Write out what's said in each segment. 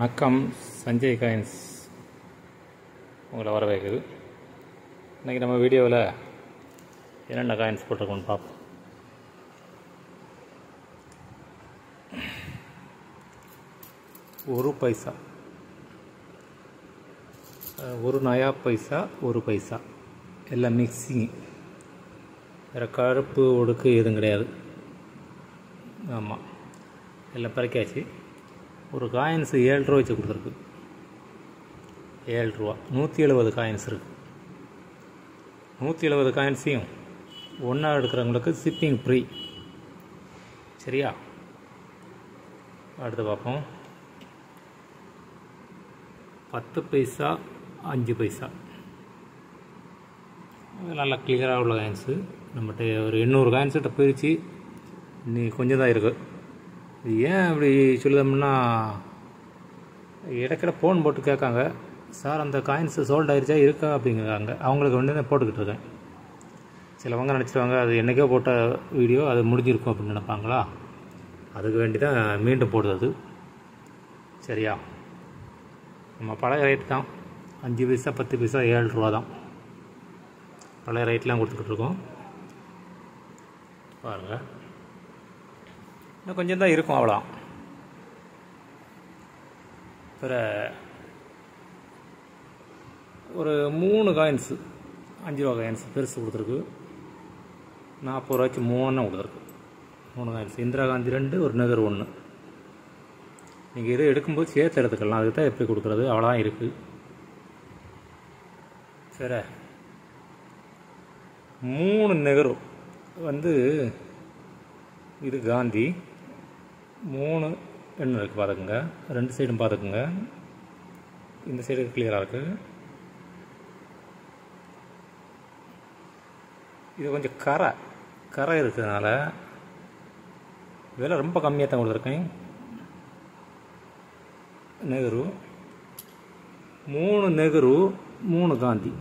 வணக்கம், சஞ்சய் காயின்ஸ் உங்களை வரவேற்குது. இன்றைக்கி நம்ம வீடியோவில் என்னென்ன காயின்ஸ் போட்டிருக்கோன்னு பார்ப்போம். ஒரு பைசா, ஒரு நயா பைசா, ஒரு பைசா எல்லாம் மிக்சிங். வேறு கருப்பு ஒடுக்கு எதுவும் கிடையாது. ஆமாம், எல்லாம் பறிக்காச்சு. ஒரு காயின்ஸு 7 ரூபா வச்சு கொடுத்துருக்கு. 7 ரூபா 170 காயின்ஸ் இருக்குது. 170 காயின்ஸையும் ஒன்றா எடுக்கிறவங்களுக்கு ஷிப்பிங் ஃப்ரீ. சரியா? அடுத்து பார்ப்போம். 10 பைசா, 5 பைசா நல்லா கிளியராக உள்ள காயின்ஸு. நம்மகிட்ட ஒரு 800 காயின்ஸ்கிட்ட போயிடுச்சு. இன்னைக்கு கொஞ்சம் தான் இருக்குது. இது ஏன் அப்படி சொல்லுதோம்னா, இடக்கிட ஃபோன் போட்டு கேட்காங்க, சார் அந்த காயின்ஸு சோல்ட் ஆகிடுச்சா இருக்கா அப்படிங்கிறாங்க. அவங்களுக்கு வந்து நான் போட்டுக்கிட்டு இருக்கேன். சிலவங்க நினச்சிடுவாங்க அது என்றைக்கோ போட்ட வீடியோ அது முடிஞ்சிருக்கும் அப்படின்னு நினைப்பாங்களா. அதுக்கு வேண்டி தான் மீண்டும் போடுறது. சரியா? நம்ம பழைய ரேட் தான். 5 பைசா, 10 பைசா, 7 ரூபா தான் பழைய ரேட்லாம் கொடுத்துக்கிட்டு இருக்கோம். பாருங்கள், இன்னும் கொஞ்சம் தான் இருக்கும், அவ்வளோ. பிற ஒரு 3 காயின்ஸு 5 ரூபா காயின்ஸ் பெருசு கொடுத்துருக்கு. 40 ரூபாய்க்கு 3 கொடுத்துருக்கு. 3 காயின்ஸ். இந்திரா காந்தி 2, ஒரு நெகர் 1. நீங்கள் எது எடுக்கும்போது சேர்த்து எடுத்துக்கலாம். அதுக்கு தான் எப்படி கொடுக்குறது, அவ்வளோதான் இருக்குது. சரி, 3 நெகரு வந்து இது காந்தி 3 எண்ணு இருக்குது. பார்த்துக்குங்க, 2 சைடும் பார்த்துக்குங்க. இந்த சைடு கிளியராக இருக்குது. இது கொஞ்சம் கரை இருக்கிறதுனால விலை ரொம்ப கம்மியாக தான் கொடுத்துருக்கேன். நெகரு 3 நெகரு, 3 காந்தி.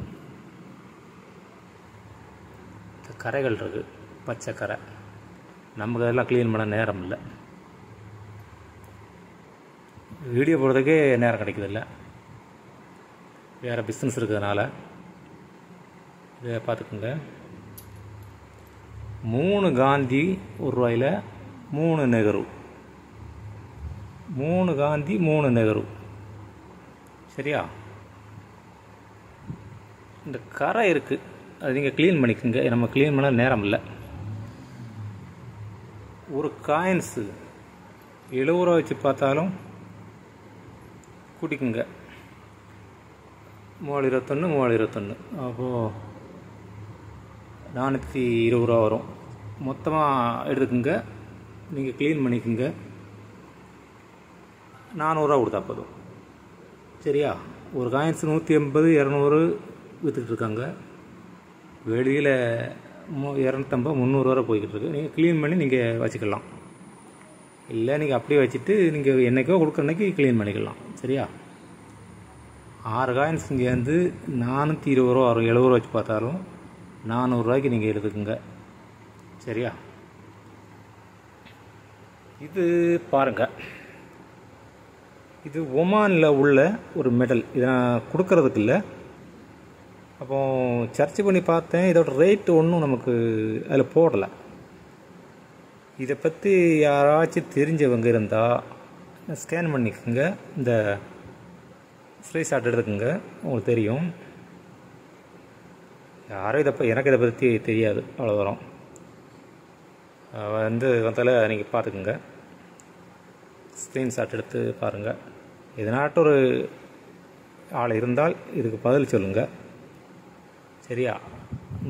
கரைகள் இருக்குது, பச்சை கரை. நமக்கு அதெல்லாம் க்ளீன் பண்ண நேரம் இல்லை. வீடியோ போடுறதுக்கே நேரம் கிடைக்கிறதில்ல, வேறு பிஸ்னஸ் இருக்கிறதுனால. இதை பார்த்துக்குங்க. 3 காந்தி 1 ரூபாயில் 3 நெகரு. 3 காந்தி 3 நெகரு. சரியா? இந்த கரை இருக்குது, அது நீங்கள் க்ளீன் பண்ணிக்கோங்க. நம்ம க்ளீன் பண்ண நேரம் இல்லை. ஒரு காயின்ஸு 70 ரூபா வச்சு பார்த்தாலும் கூட்டிக்குங்க. 321, 321, அப்போது 420 ரூபா வரும். மொத்தமாக எடுத்துக்குங்க, நீங்கள் க்ளீன் பண்ணிக்கோங்க. 400 ரூபா கொடுத்தா போதும். சரியா? ஒரு காயின்ஸ் 180, 200 விற்றுக்கிட்டு இருக்காங்க. வெளியில் 250, 300 வரை போய்கிட்டு இருக்கு. நீங்கள் க்ளீன் பண்ணி நீங்கள் வச்சுக்கலாம். இல்லை நீங்கள் அப்படியே வச்சுட்டு நீங்கள் என்றைக்கோ கொடுக்குற அன்றைக்கி க்ளீன் பண்ணிக்கலாம். சரியா? 6 காயின்ஸ் இங்கே வந்து 420 ரூபா வரும். 70 ரூபா வச்சு பார்த்தாலும் 400 ரூபாய்க்கு நீங்கள் எடுத்துக்குங்க. சரியா? இது பாருங்கள், இது ஒமானில் உள்ள ஒரு மெடல். இதை நான் கொடுக்கறதுக்கு இல்லை. அப்போ சர்ச் பண்ணி பார்த்தேன், இதோட ரேட்டு ஒன்றும் நமக்கு அதில் போடலை. இதை பற்றி யாராச்சும் தெரிஞ்சவங்க இருந்தால் ஸ்கேன் பண்ணிக்கோங்க. இந்த ஸ்க்ரீன்ஷாட் எடுத்துக்கோங்க, உங்களுக்கு தெரியும். யாரும் எனக்கு இதை பற்றி தெரியாது, அவ்வளோ வரும். வந்தால நீங்கள் பார்த்துக்குங்க, ஸ்க்ரீன்ஷாட் எடுத்து பாருங்கள். எதனாட்டும் ஒரு ஆள் இருந்தால் இதுக்கு பதில் சொல்லுங்கள். சரியா?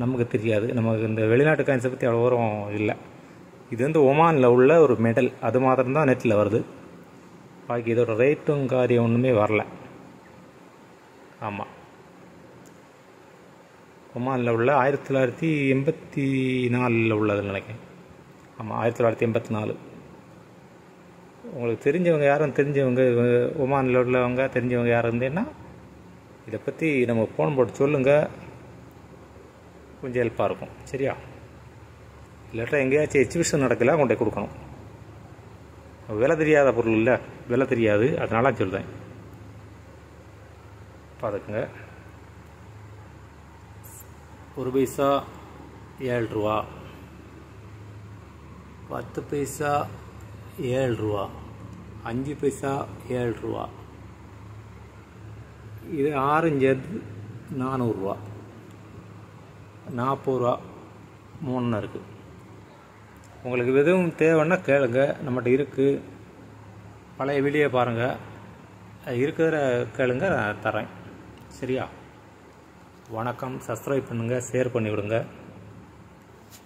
நமக்கு தெரியாது, நமக்கு இந்த வெளிநாட்டு காயின்ஸை பற்றி அவ்வளோ வரும் இல்லை. இது வந்து ஒமானில் உள்ள ஒரு மெடல், அது மாத்திரம்தான் நெட்டில் வருது. பாக்கி இதோட ரேட்டும் காரியம் ஒன்றுமே வரல. ஆமாம், ஒமானில் உள்ள 1984 உள்ளதுன்னு நினைக்கிறேன். ஆமாம், 1984. உங்களுக்கு தெரிஞ்சவங்க யாரும் ஒமானில் உள்ளவங்க தெரிஞ்சவங்க யாரும் இருந்தேன்னா இதை பற்றி நம்ம ஃபோன் போட்டு சொல்லுங்கள், கொஞ்சம் ஹெல்ப்பாக இருக்கும். சரியா? இல்லாட்டா எங்கேயாச்சும் எக்ஸிபிஷன் நடக்கல கொண்டு கொடுக்கணும். விலை தெரியாத பொருள் இல்லை, விலை தெரியாது, அதனால சொல்கிறேன். பார்த்துக்குங்க. 1 பைசா 7 ரூபா, 10 பைசா 7 ரூபா, 5 பைசா 7 ரூபா, இது ஆரஞ்சு 400 ரூபா, 40 ரூபா 3 இருக்குது. உங்களுக்கு எதுவும் தேவைன்னா கேளுங்க, நம்மகிட்ட இருக்குது. பழைய வீடியோ பாருங்கள், இருக்கிற கேளுங்க, நான் தரேன். சரியா? வணக்கம். சப்ஸ்கிரைப் பண்ணுங்கள், ஷேர் பண்ணிவிடுங்க.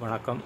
வணக்கம்.